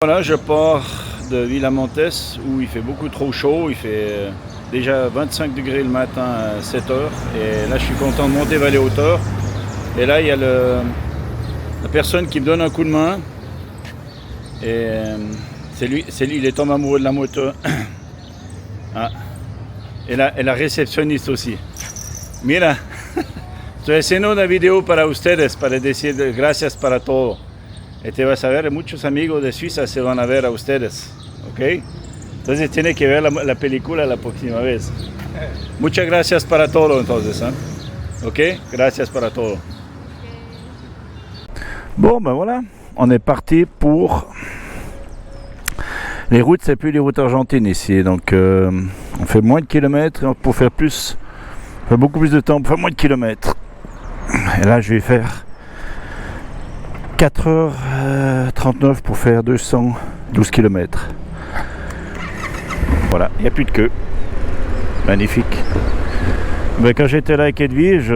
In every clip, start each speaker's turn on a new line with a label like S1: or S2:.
S1: Voilà, je pars de Villamontes où il fait beaucoup trop chaud. Il fait déjà 25 degrés le matin à 7 heures. Et là, je suis content de monter vers les hauteurs. Et là, il y a la personne qui me donne un coup de main. Et c'est lui, il est tombé amoureux de la moto. Ah. Et la réceptionniste aussi. Mira, estoy haciendo una video para ustedes, para decir gracias para todo. Y te vas a ver, muchos amigos de Suiza se van a ver a ustedes, ¿ok? Entonces tiene que ver la película la próxima vez. Muchas gracias para todo entonces, ¿eh? ¿Ok? Gracias para todo. Bon, ben voilà, on est parti pour... Les routes, c'est plus les routes argentines ici, donc on fait moins de kilomètres pour faire plus, on fait beaucoup plus de temps pour faire moins de kilomètres. Et là, je vais faire 4h39 pour faire 212 km. Voilà, il n'y a plus de queue. Magnifique. Mais quand j'étais là avec Edwige,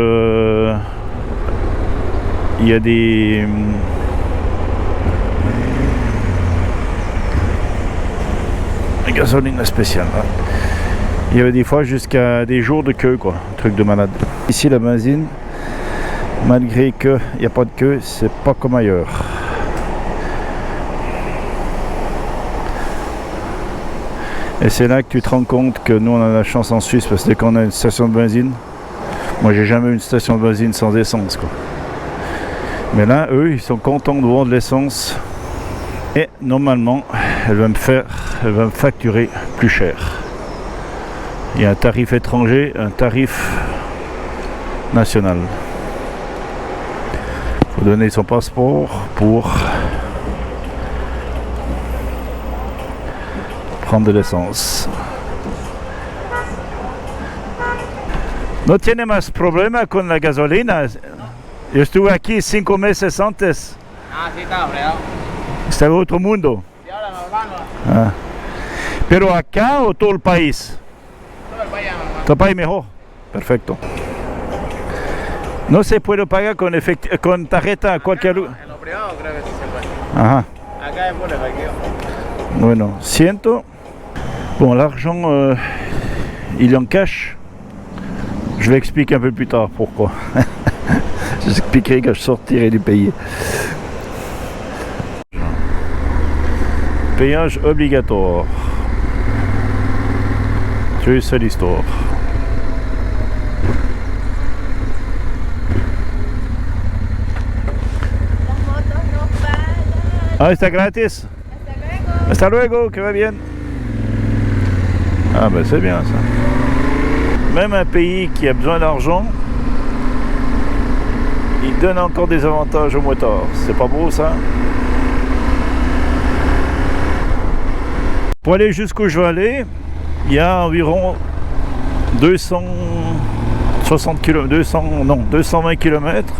S1: il y a des... gasoline spéciale. Hein. Il y avait des fois jusqu'à des jours de queue, quoi. Un truc de malade. Ici, la benzine, malgré qu'il n'y a pas de queue, c'est pas comme ailleurs. Et c'est là que tu te rends compte que nous on a la chance en Suisse, parce que dès qu'on a une station de benzine, moi j'ai jamais eu une station de benzine sans essence, quoi. Mais là, eux, ils sont contents de vendre de l'essence. Et normalement, elle va me facturer plus cher. Il y a un tarif étranger, un tarif national. Il faut donner son passeport pour prendre de l'essence. No tiene más problema con la gasolina. Yo estuve aquí 5 meses antes.
S2: Ah, sí, estaba fregado.
S1: Estaba otro mundo.
S2: Y ahora normal, ¿no?
S1: Ah. Pero acá o todo el país?
S2: Todo el país normal.
S1: Todo el país mejor. Perfecto. No se puede pagar con tarjeta a cualquier lugar.
S2: En lo privado creo que sí se puede.
S1: Ajá.
S2: Acá es puro efectivo.
S1: Bueno, siento. Bon, l'argent, il est en cash. Je vais expliquer un peu plus tard pourquoi. J'expliquerai quand je sortirai du pays. Péage obligatoire. C'est l'histoire. Ah, está gratis. Hasta luego, que va bien. Ah ben c'est bien ça. Même un pays qui a besoin d'argent, il donne encore des avantages aux motards. C'est pas beau ça? Pour aller jusqu'où je veux aller, il y a environ 220 km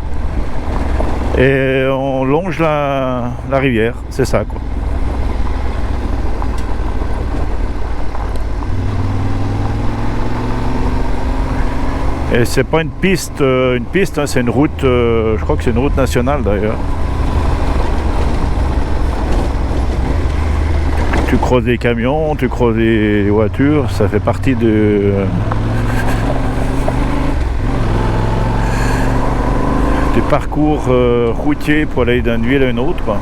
S1: et on longe la rivière, c'est ça quoi. Et c'est pas une piste, hein, c'est une route, je crois que c'est une route nationale d'ailleurs. Tu croises des camions, tu croises des voitures, ça fait partie du parcours routier pour aller d'une ville à une autre, quoi.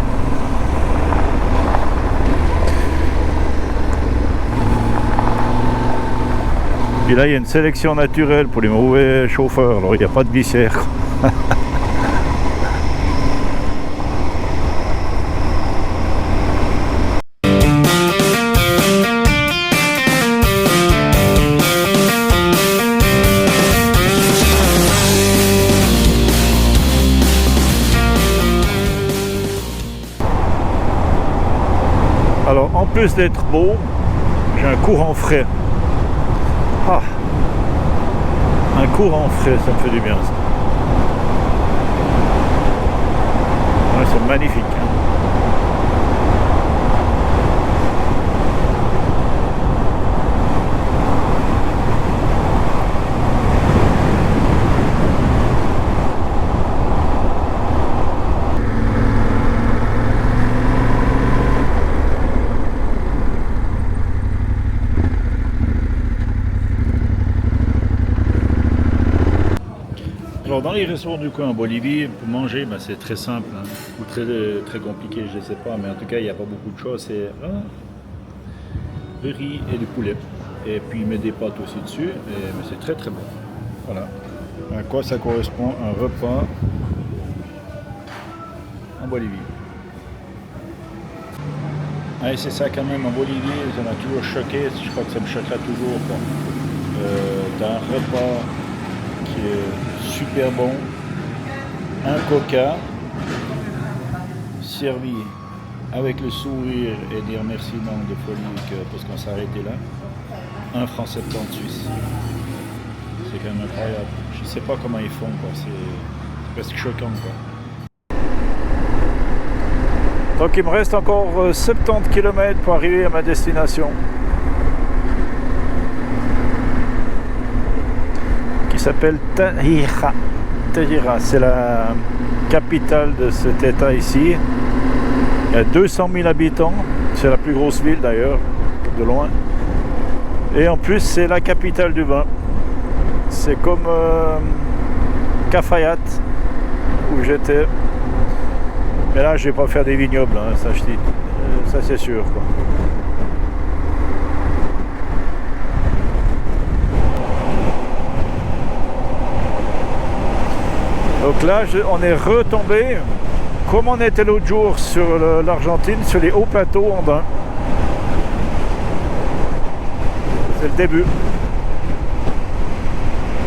S1: Et là, il y a une sélection naturelle pour les mauvais chauffeurs, alors il n'y a pas de glissière. Alors, en plus d'être beau, j'ai un courant frais. Ah, un courant frais, ça me fait du bien ça. Ouais, c'est magnifique. Hein. Alors dans les restaurants du coin en Bolivie, pour manger, ben, c'est très simple, hein, ou très, très compliqué, je ne sais pas, mais en tout cas il n'y a pas beaucoup de choses. C'est le riz et du poulet. Et puis il met des pâtes aussi dessus, mais c'est très très bon. Voilà. À quoi ça correspond un repas en Bolivie. Et c'est ça quand même en Bolivie, ça m'a toujours choqué, je crois que ça me choquera toujours. T'as un repas qui est super bon, un coca servi avec le sourire et des remerciements de folie parce qu'on s'est arrêté là, 1,70 franc suisse. C'est quand même incroyable. Je sais pas comment ils font, quoi. C'est presque choquant, quoi. Donc il me reste encore 70 km pour arriver à ma destination, qui s'appelle Tarija. Tarija, c'est la capitale de cet état ici. Il y a 200 000 habitants, c'est la plus grosse ville d'ailleurs, de loin. Et en plus c'est la capitale du vin. C'est comme Cafayate, où j'étais. Mais là, je vais pas faire des vignobles, hein, ça je dis, ça c'est sûr, quoi. Donc là, on est retombé, comme on était l'autre jour sur l'Argentine, sur les hauts plateaux andins. C'est le début.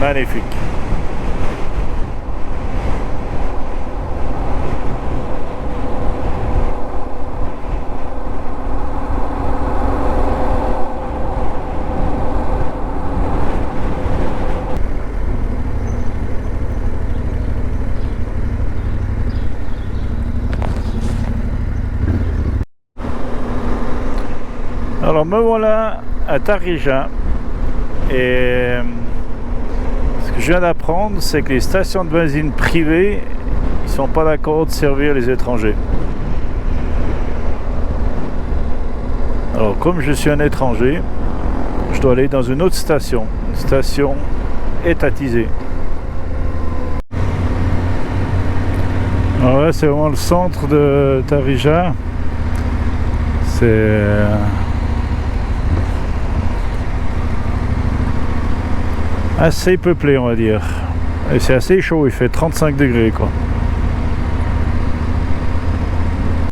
S1: Magnifique. Alors me voilà à Tarija et ce que je viens d'apprendre, c'est que les stations de benzine privées, ils sont pas d'accord de servir les étrangers. Alors comme je suis un étranger, je dois aller dans une autre station, une station étatisée. Alors là c'est vraiment le centre de Tarija. C'est assez peuplé, on va dire, et c'est assez chaud, il fait 35 degrés, quoi.